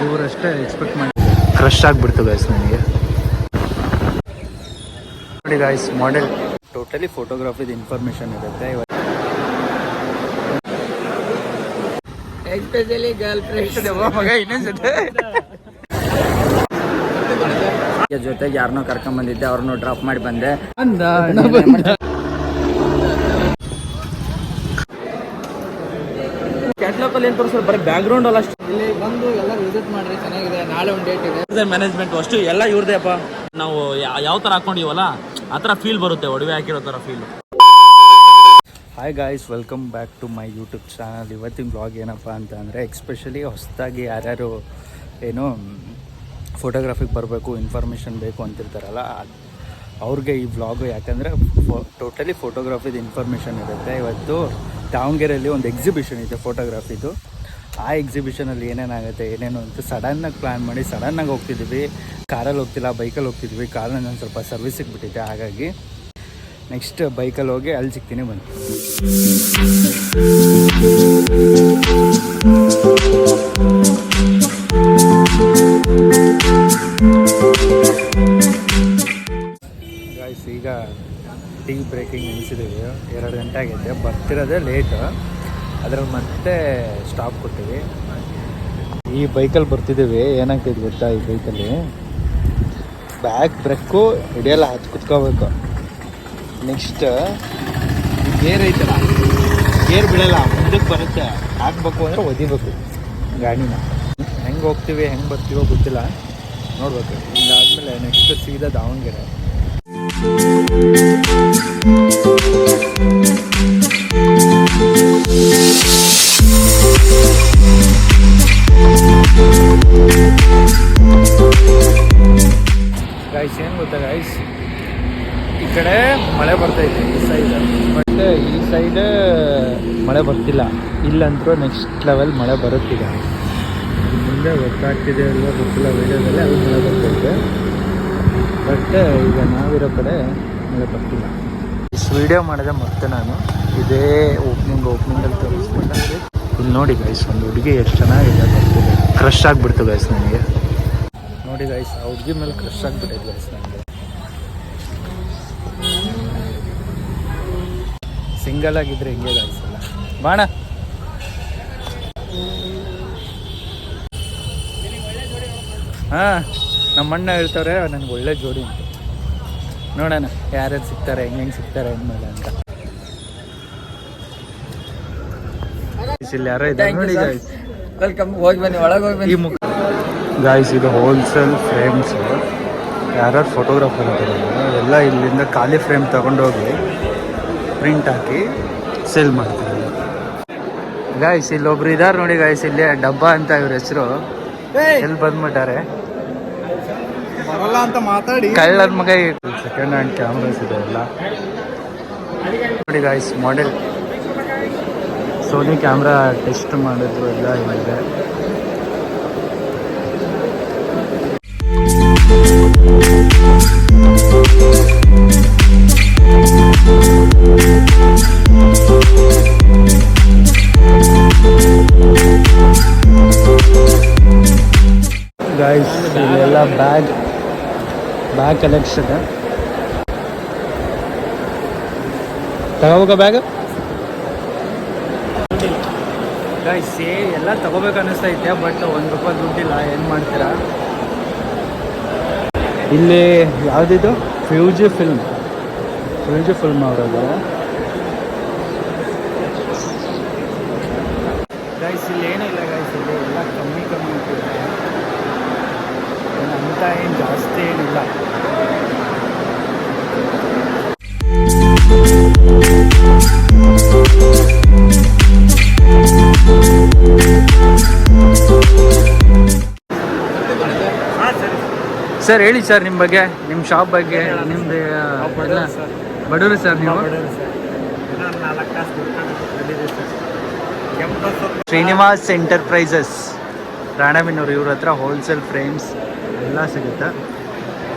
ಇವರಷ್ಟೇ expect ಮಾಡಿ crush ಆಗಿಬಿಡ್ತು guys ನನಗೆ. ನೋಡಿ ಗೈಸ್, ಮಾಡೆಲ್ ಟೋಟಲಿ ಫೋಟೋಗ್ರಫಿದು ಇನ್ಫಾರ್ಮೇಷನ್ ಇರುತ್ತೆ. ಎಸ್ಪೆಷಲಿ ಗರ್ಲ್ ಫ್ರೆಂಡ್ ಮಗ ಇನ್ನೊಂದ್ಸತೆ ಜೊತೆಗೆ ಯಾರನ್ನೋ ಕರ್ಕೊಂಡ್ ಬಂದಿದ್ದೆ, ಅವ್ರನ್ನೂ ಡ್ರಾಪ್ ಮಾಡಿ ಬಂದೆ. ಕ್ಯಾಟ್ಲಾಗಲ್ಲಿ ಏನು ತೋರಿಸೋದು, ಬರೀ ಬ್ಯಾಕ್ ಗ್ರೌಂಡ್ ಅಲ್ಲ ಅಷ್ಟು. ಇಲ್ಲಿ ಬಂದು ಎಲ್ಲ ವಿಸಿಟ್ ಮಾಡ್ರಿ, ಚೆನ್ನಾಗಿದೆ. ನಾಳೆ ಒಂದು ಡೇಟ್ ಇದೆ. ಮ್ಯಾನೇಜ್ಮೆಂಟ್ ಅಷ್ಟು ಎಲ್ಲ ಇವ್ರದೇ ಅಪ್ಪ. ನಾವು ಯಾವ ಥರ ಹಾಕೊಂಡಿವಲ್ಲ ಆ ಥರ ಫೀಲ್ ಬರುತ್ತೆ, ಒಡವೆ ಹಾಕಿರೋ ಥರ feel. Hi guys, welcome back to my YouTube channel. ಇವತ್ತಿನ ಬ್ಲಾಗ್ ಏನಪ್ಪ ಅಂತ ಅಂದರೆ, ಎಕ್ಸ್ಪೆಷಲಿ ಹೊಸದಾಗಿ ಯಾರ್ಯಾರು ಏನು ಫೋಟೋಗ್ರಫಿಗೆ ಬರಬೇಕು, ಇನ್ಫಾರ್ಮೇಷನ್ ಬೇಕು ಅಂತಿರ್ತಾರಲ್ಲ, ಅವ್ರಿಗೆ ಈ ವ್ಲಾಗು. ಯಾಕಂದರೆ ಟೋಟಲಿ ಫೋಟೋಗ್ರಫಿದು ಇನ್ಫಾರ್ಮೇಷನ್ ಇರುತ್ತೆ. ಇವತ್ತು ದಾವಣಗೆರೆಯಲ್ಲಿ ಒಂದು ಎಕ್ಸಿಬಿಷನ್ ಇದೆ ಫೋಟೋಗ್ರಫಿದು. ಆ ಎಕ್ಸಿಬಿಷನಲ್ಲಿ ಏನೇನಾಗುತ್ತೆ ಏನೇನು ಅಂತ ಸಡನ್ನಾಗಿ ಪ್ಲ್ಯಾನ್ ಮಾಡಿ ಸಡನ್ನಾಗಿ ಹೋಗ್ತಿದ್ವಿ. ಕಾರಲ್ಲಿ ಹೋಗ್ತಿಲ್ಲ, ಬೈಕಲ್ಲಿ ಹೋಗ್ತಿದ್ವಿ. ಕಾರನ್ನ ನಾನು ಸ್ವಲ್ಪ ಸರ್ವಿಸಿಗೆ ಬಿಟ್ಟಿದ್ದೆ, ಹಾಗಾಗಿ ನೆಕ್ಸ್ಟ್ ಬೈಕಲ್ಲಿ ಹೋಗಿ ಅಲ್ಲಿ ಸಿಗ್ತೀನಿ ಬನ್ನಿ. ಗಾಯ್ಸ್, ಈಗ ಟೀ ಬ್ರೇಕಿಂಗ್ ನಿಲ್ಲಿಸಿದ್ದೀವಿ. 2 ಗಂಟೆ ಆಗೈತೆ. ಬರ್ತಿರೋದೇ ಲೇಟು, ಅದ್ರಲ್ಲಿ ಮತ್ತೆ ಸ್ಟಾಪ್ ಕೊಟ್ಟಿವಿ. ಈ ಬೈಕಲ್ಲಿ ಬರ್ತಿದ್ದೀವಿ. ಏನಾಗ್ತಿದೆ ಗೊತ್ತಾ, ಈ ಬೈಕಲ್ಲಿ ಬ್ಯಾಕ್ ಬ್ರೇಕು ಹಿಡಿಯಲ್ಲ, ಹತ್ತು ಕುತ್ಕೋಬೇಕು. ನೆಕ್ಸ್ಟ್ ಗೇರ್ ಐತಲ್ಲ, ಗೇರ್ ಬಿಡಲ್ಲ, ಮುಂದಕ್ಕೆ ಬರುತ್ತೆ. ಹಾಕ್ಬೇಕು ಅಂದರೆ ಒದಿಬೇಕು ಗಾಡಿನ. ಹೆಂಗೆ ಹೋಗ್ತೀವಿ ಹೆಂಗೆ ಬರ್ತೀವೋ ಗೊತ್ತಿಲ್ಲ, ನೋಡ್ಬೇಕು. ಇದಾದಮೇಲೆ ನೆಕ್ಸ್ಟ್ ಸೀದಾ ದಾವಣಗೆರೆ. ಗಾಯ್ಸ್, ಏನು ಗೊತ್ತಾ ಗಾಯ್ಸ್, ಈ ಕಡೆ ಮಳೆ ಬರ್ತೈತೆ ಈ ಸೈಡ್, ಬಟ್ ಈ ಸೈಡ್ ಮಳೆ ಬರ್ತಿಲ್ಲ. ಇಲ್ಲಂತರೂ ನೆಕ್ಸ್ಟ್ ಲೆವೆಲ್ ಮಳೆ ಬರುತ್ತಿದೆ. ಮುಂದೆ ಗೊತ್ತಾಗ್ತಿದೆ ಅಲ್ವಾ ಗೊತ್ತಿಲ್ಲ, ವೀಡಿಯೋದಲ್ಲಿ ಅದು ಮಳೆ ಬರ್ತೈತೆ. ಬಟ್ ಈಗ ನಾವಿರೋ ಕಡೆ ಮಳೆ ಬರ್ತಿಲ್ಲ. ಇಷ್ಟು ವೀಡಿಯೋ ಮಾಡಿದೆ ಮತ್ತೆ ನಾನು ಇದೇ ಓಪನಿಂಗಲ್ಲಿ ತೋರಿಸ್ಬಿಟ್ಟೆ. ಇಲ್ಲಿ ನೋಡಿ ಗೈಸ್, ಒಂದು ಹುಡುಗಿ ಎಷ್ಟು ಚೆನ್ನಾಗಿದೆ, ಬರ್ತಿದೆ. ಕ್ರಶ್ ಆಗಿಬಿಡ್ತು ಗೈಸ್ ನನಗೆ. ನೋಡಿ ಗೈಸ್, ಆ ಹುಡುಗಿ ಮೇಲೆ ಕ್ರಶ್ ಆಗಿಬಿಟ್ಟೈತೆ ಗೈಸ್ ನನಗೆ. ಸಿಂಗಲ್ ಆಗಿದ್ರೆ ಹಿಂಗೆ ಗೈಸ್ ಅಲ್ಲ ಬಾಣ. ಹಾಂ, ನಮ್ಮ ಅಣ್ಣ ಹೇಳ್ತಾರೆ ನನಗೆ ಒಳ್ಳೆ ಜೋಡಿ ಅಂತ. ನೋಡೋಣ ಯಾರ್ಯಾರು ಸಿಗ್ತಾರೆ, ಹೆಂಗೆ ಸಿಗ್ತಾರೆ ಅಂದಮೇಲೆ ಅಂತ. ಇಲ್ಲಿ ಯಾರೋ ಇದ್ದಾರೆ ನೋಡಿ ಗಾಯ್ಸ್. ವೆಲ್ಕಮ್, ಹೋಗಿ ಬನ್ನಿ, ಒಳಗೆ ಹೋಗಿ ಬನ್ನಿ. ಗಾಯ್ಸ್, ಇದು ಹೋಲ್ಸೇಲ್ ಫ್ರೇಮ್ಸ್. ಯಾರ್ಯಾರು ಫೋಟೋಗ್ರಾಫರ್ ಅಂತಾರಲ್ಲ ಎಲ್ಲ ಇಲ್ಲಿಂದ ಖಾಲಿ ಫ್ರೇಮ್ ತೊಗೊಂಡೋಗಿ ಪ್ರಿಂಟ್ ಹಾಕಿ ಸೇಲ್ ಮಾಡ್ತಾರೆ ಗಾಯ್ಸ್. ಇಲ್ಲೊಬ್ರು ಇದ್ದಾರೆ ನೋಡಿ ಗಾಯ್ಸ್, ಇಲ್ಲಿ ಡಬ್ಬ ಅಂತ ಇವ್ರ ಹೆಸರು. ಎಲ್ಲಿ ಬಂದ್ಬಿಟ್ಟಾರೆ ಬರಲ್ಲ ಅಂತ ಮಾತಾಡಿ ಕಳ್ಳನ ಮಗ. ಸೆಕೆಂಡ್ ಹ್ಯಾಂಡ್ ಕ್ಯಾಮ್ರಾಸ್ ಇದೆ ಎಲ್ಲ ನೋಡಿ guys. Model Sony camera test ಮಾಡಿದ್ರು ಎಲ್ಲ ಇದೆ. ಗಾಯ್ಸ್, ಇಲ್ಲೆಲ್ಲ ಬ್ಯಾಗ್ ಕಲೆಕ್ಷನ್. ತಗೋಬೇಕ ಬ್ಯಾಗ್ ಗಾಯ್ಸ್? ಎಲ್ಲ ತಗೋಬೇಕು ಅನ್ನಿಸ್ತೈತೆ, ಬಟ್ ₹1 ದುಡ್ಡಿಲ್ಲ. ಏನು ಮಾಡ್ತೀರಾ? ಇಲ್ಲಿ ಯಾವುದಿದು ಫ್ಯೂಜಿ ಫಿಲ್ಮ್ ಅವರದು ಗೈಸ್. ಇಲ್ಲಿ ಏನೂ ಇಲ್ಲ ಗೈಸ್, ಇಲ್ಲಿ ಎಲ್ಲ ಕಮ್ಮಿ ಇಟ್ಟಿದೆ. ಅಂತ ಏನು ಜಾಸ್ತಿ ಏನಿಲ್ಲ. ಸರ್ ಹೇಳಿ ಸರ್, ನಿಮ್ಮ ಬಗ್ಗೆ, ನಿಮ್ಮ ಶಾಪ್ ಬಗ್ಗೆ. ನಿಮ್ಮದು ಬಡವರು ಸರ್ ನೀವು? ಶ್ರೀನಿವಾಸ್ ಎಂಟರ್ಪ್ರೈಸಸ್ ರಾಣೆಬೆನ್ನೂರು, ಇವ್ರ ಹತ್ರ ಹೋಲ್ಸೇಲ್ ಫ್ರೇಮ್ಸ್ ಎಲ್ಲ ಸಿಗುತ್ತೆ.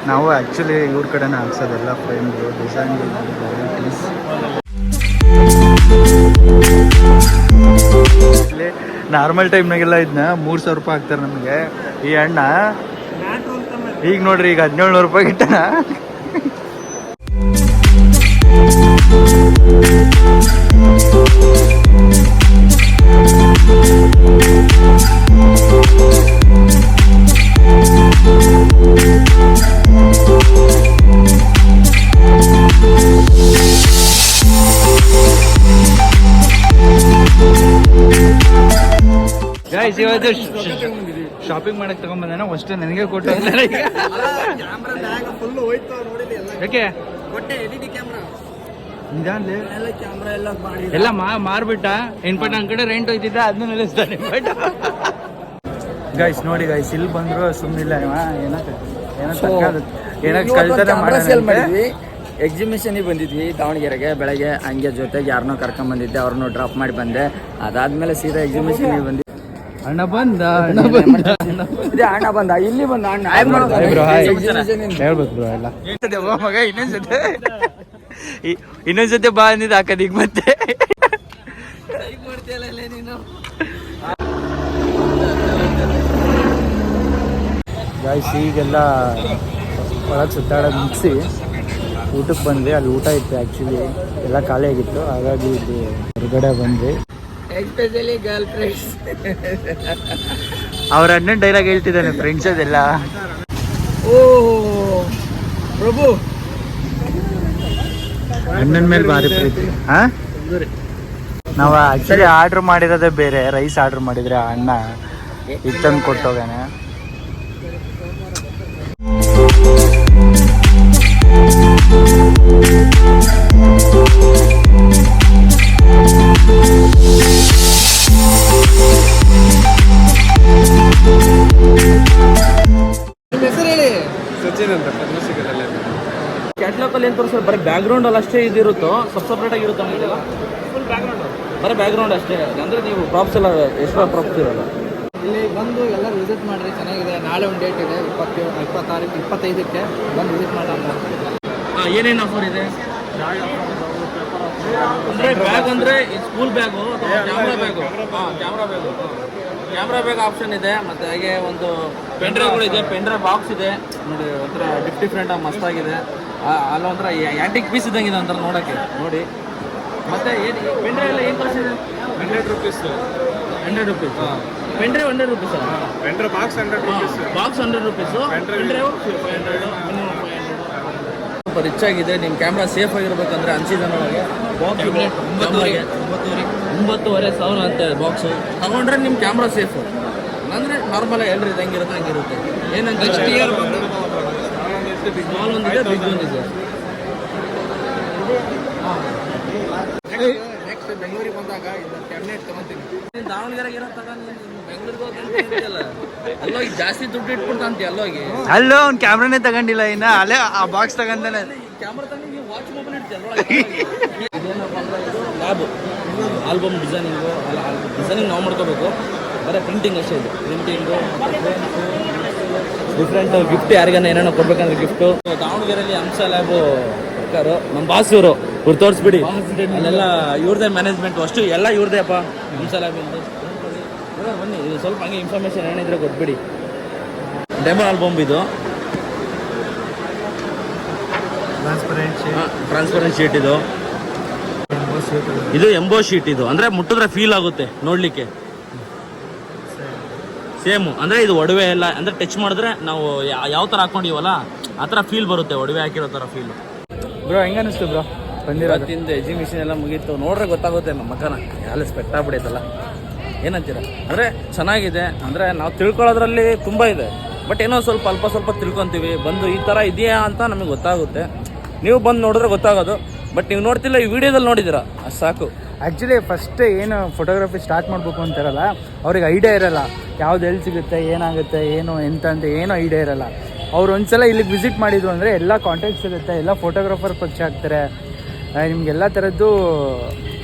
ನಾವು ಆ್ಯಕ್ಚುಲಿ ಇವ್ರ ಕಡೆನೇ ಹಾಕ್ಸೋದೆಲ್ಲ ಫ್ರೇಮ್ಗಳು, ಡಿಸೈನ್ ವೆರೈಟೀಸ್. ಇಲ್ಲಿ ನಾರ್ಮಲ್ ಟೈಮ್ನಾಗೆಲ್ಲ ಇದನ್ನ 3,000 ರೂಪಾಯಿ ಹಾಕ್ತಾರೆ ನಮಗೆ. ಈ ಅಣ್ಣ ಈಗ ನೋಡ್ರಿ ಈಗ 1700 ರೂಪಾಯಿ ಇಟ್ಟಣ. ಗೈಸ್ ಇವತ್ತು ಶಾಪಿಂಗ್ ಮಾಡಕ್ ತಗೊಂಡ್ಬಂದ ಅಷ್ಟೇ ನನಗೆ ಕೊಟ್ಟು ಯಾಕೆ ಎಲ್ಲ ಮಾರ್ಬಿಟ್ಟ ಇನ್ಪಟ್ ನನ್ ಕಡೆ ರೆಂಟ್ ಹೋಯ್ತಿದ್ದ ಅದನ್ನ ನಿಲ್ಲಿಸ್ತಾನೆ. ಗೈಸ್ ನೋಡಿ ಗೈಸ್ ಇಲ್ಲಿ ಬಂದ್ರು ಸುಮ್ಮನಿಲ್ಲ ಏನಕ್ಕೆ ಕಳ್ತನ ಮಾಡಿದ್ವಿ. ಎಕ್ಸಿಬಿಷನ್ಗೆ ಬಂದಿದ್ವಿ ದಾವಣಗೆರೆಗೆ ಬೆಳಗ್ಗೆ, ಹಂಗೆ ಜೊತೆಗೆ ಯಾರನ್ನೋ ಕರ್ಕೊಂಡ್ ಬಂದಿದ್ದೆ, ಅವ್ರನ್ನೂ ಡ್ರಾಪ್ ಮಾಡಿ ಬಂದೆ. ಅದಾದ್ಮೇಲೆ ಸೀದಾ ಎಕ್ಸಿಬಿಷನ್ಗೆ ಬಂದಿದ್ದೆ. ಅಣ್ಣ ಬಂದ ಇಲ್ಲಿ ಬಂದ ಅಣ್ಣ ಹೇಳ್ಬೇಕು ಬ್ರೋ ಎಲ್ಲ ಮಗ ಇನ್ನೊಂದ್ಸತಿ ಬಾ ಅಂದಿದ್ದು ಹಾಕದ್ ಈಗ ಮತ್ತೆ. ಗಾಯ್ಸ್ ಈಗೆಲ್ಲ ಒಳಗೆ ಸುತ್ತಾಡೋದು ಮುಗಿಸಿ ಊಟಕ್ಕೆ ಬಂದ್ವಿ. ಅಲ್ಲಿ ಊಟ ಇತ್ತು ಆ್ಯಕ್ಚುಲಿ ಎಲ್ಲ ಖಾಲಿ ಆಗಿತ್ತು, ಹಾಗಾಗಿ ಇಲ್ಲಿ ಹೊರಗಡೆ ಬಂದ್ವಿ. Especially girl friends. ಅವ್ರ ಅಣ್ಣನ ಡೈಲಾಗ್ ಹೇಳ್ತಿದ್ದಾನೆ ಫ್ರೆಂಡ್ಸ್ ಅದೆಲ್ಲ. ಓ ಪ್ರಭು ಅಣ್ಣನ ಮೇಲೆ ಭಾರಿ ಪ್ರೀತಿ. ಹಾ ನಾವು ಆಕ್ಚುಲಿ ಆರ್ಡರ್ ಮಾಡಿರೋದೇ ಬೇರೆ, ರೈಸ್ ಆರ್ಡರ್ ಮಾಡಿದ್ರೆ ಅಣ್ಣ ಇತ್ತಂದು ಕೊಟ್ಟೋಗಾನೆ. ಸಚಿನ್ ಅಂತ ಕ್ಯಾಟ್ಲಾಗ್ ಅಲ್ಲಿ ಏನ್ ತೋರಿಸ್ತಾರೆ, ಬರೀ ಬ್ಯಾಕ್ ಗ್ರೌಂಡ್ ಅಲ್ಲಿ ಅಷ್ಟೇ ಇದಿರುತ್ತೋ, ಸಪ್ರೇಟ್ ಆಗಿ ಇರುತ್ತೋ ಫುಲ್ ಬ್ಯಾಕ್ ಗ್ರೌಂಡ್, ಬರೀ ಬ್ಯಾಕ್ ಗ್ರೌಂಡ್ ಅಷ್ಟೇ. ಅಂದ್ರೆ ನೀವು ಪ್ರಾಪ್ಸ್ ಎಲ್ಲ ಎಕ್ಸ್ಟ್ರಾ ಪ್ರಾಪ್ಸ್ ಇರಲ್ಲ. ಇಲ್ಲಿ ಬಂದು ಎಲ್ಲ ವಿಸಿಟ್ ಮಾಡ್ರಿ, ಚೆನ್ನಾಗಿದೆ. ನಾಳೆ ಒಂದು ಡೇಟ್ ಇದೆ 26, 25ಕ್ಕೆ ಬಂದು ವಿಸಿಟ್ ಮಾಡಿ. ಏನೇನು ಆಫರ್ ಇದೆ ಅಂದ್ರೆ ಬ್ಯಾಗ್ ಅಂದ್ರೆ school bag, camera bag option ಇದೆ. ಮತ್ತೆ ಹಾಗೆ ಒಂದು ಪೆನ್ ಡ್ರೈವ್ಗಳು ಇದೆ, ಪೆನ್ ಡ್ರೈವ್ ಬಾಕ್ಸ್ ಇದೆ ನೋಡಿ, ಒಂಥರ ಡಿಫ್ರೆಂಟ್ ಆಗಿ ಮಸ್ತಾಗಿದೆ. ಅಲ್ಲೊಂಥರ ಆ್ಯಂಟಿಕ್ ಪೀಸ್ ಇದ್ದಂಗಿದೆ ಅಂತಾರೆ ನೋಡೋಕ್ಕೆ ನೋಡಿ. ಮತ್ತೆ ಏನು ಪೆನ್ ಡ್ರೈವ್ ಎಲ್ಲ ಏನು ಕಾಸ್ಟ್ ಇದೆ? 100 rupees. 100 rupees pen drive 100 rupees pen drive box 100 rupees, box 100 rupees, pen drive 500, minimum 500. ಸ್ವಲ್ಪ ರಿಚ್ ಆಗಿದೆ. ನಿಮ್ಮ ಕ್ಯಾಮ್ರಾ ಸೇಫ್ ಆಗಿರ್ಬೇಕಂದ್ರೆ ಅನ್ಸಿದನ್ ಒಳಗೆ ಬಾಕ್ಸ್ 9,500 ಅಂತ ಬಾಕ್ಸು ತಗೊಂಡ್ರೆ ನಿಮ್ಮ ಕ್ಯಾಮ್ರಾ ಸೇಫು. ಅಂದರೆ ನಾರ್ಮಲ್ ಎಲ್ಲರೂ ಹೆಂಗಿರುತ್ತೆ ಹಂಗಿರುತ್ತೆ. ಏನಂತ ಸ್ಮಾಲ್ ಒಂದಿದೆ, ಬಿಗ್ ಒಂದಿದೆ. ನೆಕ್ಸ್ಟ್ ಬೆಂಗಳೂರಿಗೆ ಬಂದಾಗ ಕ್ಯಾಬಿನೆಟ್ ತಗೊಂತೀನಿ. ದಾವಣಗೆರೆಗೆ ಇರೋ ತಗೊಂಡು ಬೆಂಗಳೂರಿಗೆ ಹೋಗ್ತಿಲ್ಲ, ಅಲ್ಲೋಗಿ ಜಾಸ್ತಿ ದುಡ್ಡು ಇಟ್ಬಿಡ್ತಾ ಅಂತೀಯ. ಅಲ್ಲೋಗಿ ಅಲ್ಲೋ ಅವ್ನು ಕ್ಯಾಮ್ರಾನೇ ತಗೊಂಡಿಲ್ಲ, ಇನ್ನ ಅಲ್ಲೇ ಆ ಬಾಕ್ಸ್ ತಗೊಂಡಾನೆ. ಕ್ಯಾಮ್ರಾ ತಗೊಂಡು ನೀವು ವಾಚ್ ಮೊಬೈಲ್ ಇಡ್ತೀಯ. ಇದೇನಪ್ಪ ಅಂದ್ರೆ ಇದು ಲ್ಯಾಬ್ ಆಲ್ಬಮ್ ಡಿಸೈನಿಂಗು, ಡಿಸೈನಿಂಗ್ ನಾವು ಮಾಡ್ಕೋಬೇಕು, ಬರೀ ಪ್ರಿಂಟಿಂಗ್ ಅಷ್ಟೇ ಇದೆ. ಪ್ರಿಂಟಿಂಗು ಡಿಫ್ರೆಂಟ್ ಗಿಫ್ಟ್, ಯಾರಿಗಾನ ಏನೇನೋ ಕೊಡ್ಬೇಕಂದ್ರೆ ಗಿಫ್ಟು. ದಾವಣಗೆರೆಯಲ್ಲಿ ಹಂಸ ಲ್ಯಾಬು ಸರ್ಕಾರು ನಮ್ಮ ಬಾಸ್ ಇವರು ತೋರಿಸ್ಬಿಡಿ. ಅಲ್ಲೆಲ್ಲ ಇವ್ರದೇ ಮ್ಯಾನೇಜ್ಮೆಂಟು, ಅಷ್ಟು ಎಲ್ಲ ಇವ್ರದೇ ಅಪ್ಪ ಹಂಸ ಲ್ಯಾಬಿಂದು. ಬನ್ನಿ, ಇದು ಸ್ವಲ್ಪ ಹಂಗೆ ಇನ್ಫಾರ್ಮೇಷನ್ ಏನಿದ್ರೆ ಕೊಟ್ಬಿಡಿ. ಡೆಮೋ ಆಲ್ಬಮ್ ಇದು, ಟ್ರಾನ್ಸ್ಪರೆಂಟ್ ಶೀಟ್ ಇದು. ಇದು ಎಂಬೋ ಶೀಟ್ ಇದು, ಅಂದರೆ ಮುಟ್ಟಿದ್ರೆ ಫೀಲ್ ಆಗುತ್ತೆ ನೋಡಲಿಕ್ಕೆ. ಸೇಮು ಅಂದರೆ ಇದು ಒಡವೆ ಎಲ್ಲ ಅಂದರೆ ಟಚ್ ಮಾಡಿದ್ರೆ ನಾವು ಯಾವ ಥರ ಹಾಕೊಂಡಿವಲ್ಲ ಆ ಥರ ಫೀಲ್ ಬರುತ್ತೆ, ಒಡವೆ ಹಾಕಿರೋ ಥರ ಫೀಲ್. ಬ್ರೋ ಹೆಂಗ ಅನಿಸ್ತು ಬ್ರೋ ಬಂದಿರೋದ್ರಿಂದ ಎಕ್ಸಿಬಿಷನ್ ಎಲ್ಲ ಮುಗೀತು, ನೋಡ್ರೆ ಗೊತ್ತಾಗುತ್ತೆ ನಮ್ಮ ಮಕ್ಕನ ಎಲ್ಲ ಸ್ಪೆಕ್ಟ್ ಆಗ್ಬಿಡೈತಲ್ಲ. ಏನಂತೀರ? ಅಂದರೆ ಚೆನ್ನಾಗಿದೆ, ಅಂದರೆ ನಾವು ತಿಳ್ಕೊಳ್ಳೋದ್ರಲ್ಲಿ ತುಂಬ ಇದೆ, ಬಟ್ ಏನೋ ಅಲ್ಪ ಸ್ವಲ್ಪ ತಿಳ್ಕೊತೀವಿ. ಬಂದು ಈ ಥರ ಇದೆಯಾ ಅಂತ ನಮಗೆ ಗೊತ್ತಾಗುತ್ತೆ. ನೀವು ಬಂದು ನೋಡಿದ್ರೆ ಗೊತ್ತಾಗೋದು, ಬಟ್ ನೀವು ನೋಡ್ತಿಲ್ಲ, ಈ ವಿಡಿಯೋದಲ್ಲಿ ನೋಡಿದ್ದೀರಾ, ಅಷ್ಟು ಸಾಕು. ಆ್ಯಕ್ಚುಲಿ ಫಸ್ಟ್ ಏನು ಫೋಟೋಗ್ರಫಿ ಸ್ಟಾರ್ಟ್ ಮಾಡಬೇಕು ಅಂತಾರಲ್ಲ, ಅವ್ರಿಗೆ ಐಡಿಯಾ ಇರೋಲ್ಲ ಯಾವ್ದು ಎಲ್ಲಿ ಸಿಗುತ್ತೆ, ಏನಾಗುತ್ತೆ, ಏನು ಎಂತ ಅಂತ ಏನೋ ಐಡಿಯಾ ಇರೋಲ್ಲ. ಅವ್ರು ಒಂದ್ಸಲ ಇಲ್ಲಿಗೆ ವಿಸಿಟ್ ಮಾಡಿದ್ರು ಅಂದರೆ ಎಲ್ಲ ಕಾಂಟ್ಯಾಕ್ಟ್ಸ್ ಇರುತ್ತೆ, ಎಲ್ಲ ಫೋಟೋಗ್ರಾಫರ್ ಪರಿಚಯ ಆಗ್ತಾರೆ, ನಿಮಗೆಲ್ಲ ಥರದ್ದು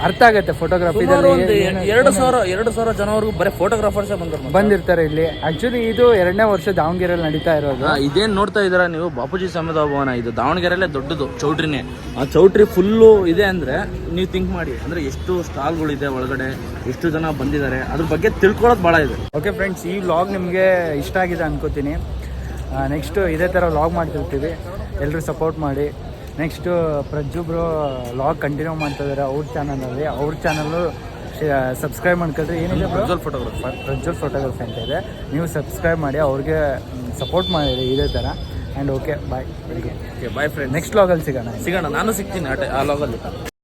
ಅರ್ಥ ಆಗುತ್ತೆ ಫೋಟೋಗ್ರಫಿ 2,000 ಜನವರೆಗೂ ಬರೀ ಫೋಟೋಗ್ರಾಫರ್ಸ್ ಬಂದಿರ್ತಾರೆ ಇಲ್ಲಿ. ಆಕ್ಚುಲಿ ಇದು 2ನೇ ವರ್ಷ ದಾವಣಗೆರೆಯಲ್ಲಿ ನಡೀತಾ ಇರೋದು. ಇದೇನ್ ನೋಡ್ತಾ ಇದ್ದೀರಾ ನೀವು, ಬಾಪೂಜಿ ಸಮುದಾಯ ಭವನ. ಇದು ದಾವಣಗೆರೆಯಲ್ಲೇ ದೊಡ್ಡದು ಚೌಟ್ರಿನೇ. ಆ ಚೌಟ್ರಿ ಫುಲ್ಲು ಇದೆ ಅಂದ್ರೆ ನೀವು ಥಿಂಕ್ ಮಾಡಿ, ಅಂದ್ರೆ ಎಷ್ಟು ಸ್ಟಾಲ್ಗಳಿದೆ ಒಳಗಡೆ, ಎಷ್ಟು ಜನ ಬಂದಿದ್ದಾರೆ, ಅದ್ರ ಬಗ್ಗೆ ತಿಳ್ಕೊಳ್ಳೋದು ಭಾಳ ಇದೆ. ಓಕೆ ಫ್ರೆಂಡ್ಸ್, ಈ ವ್ಲಾಗ್ ನಿಮಗೆ ಇಷ್ಟ ಆಗಿದೆ ಅನ್ಕೋತೀನಿ. ನೆಕ್ಸ್ಟು ಇದೇ ಥರ ವ್ಲಾಗ್ ಮಾಡ್ತಿರ್ತೀವಿ, ಎಲ್ಲರೂ ಸಪೋರ್ಟ್ ಮಾಡಿ. ನೆಕ್ಸ್ಟು ಪ್ರಜ್ಜುಬ್ರು ವ್ಲಾಗ್ ಕಂಟಿನ್ಯೂ ಮಾಡ್ತಿದ್ದಾರೆ ಅವ್ರ ಚಾನಲಲ್ಲಿ. ಅವ್ರ ಚಾನಲ್ಲು ಸಬ್ಸ್ಕ್ರೈಬ್ ಮಾಡ್ಕೊಳ್ರಿ. ಏನಿದೆ ಪ್ರಜ್ವಲ್ ಫೋಟೋಗ್ರಫಿ ಅಂತ ಇದೆ, ನೀವು ಸಬ್ಸ್ಕ್ರೈಬ್ ಮಾಡಿ, ಅವ್ರಿಗೆ ಸಪೋರ್ಟ್ ಮಾಡಿರಿ ಇದೇ ಥರ. And okay bye. Bye friend, next ವ್ಲಾಗಲ್ಲಿ ಸಿಗೋಣ. ನಾನು ಸಿಗ್ತೀನಿ ಆ ವ್ಲಾಗಲ್ಲಿ.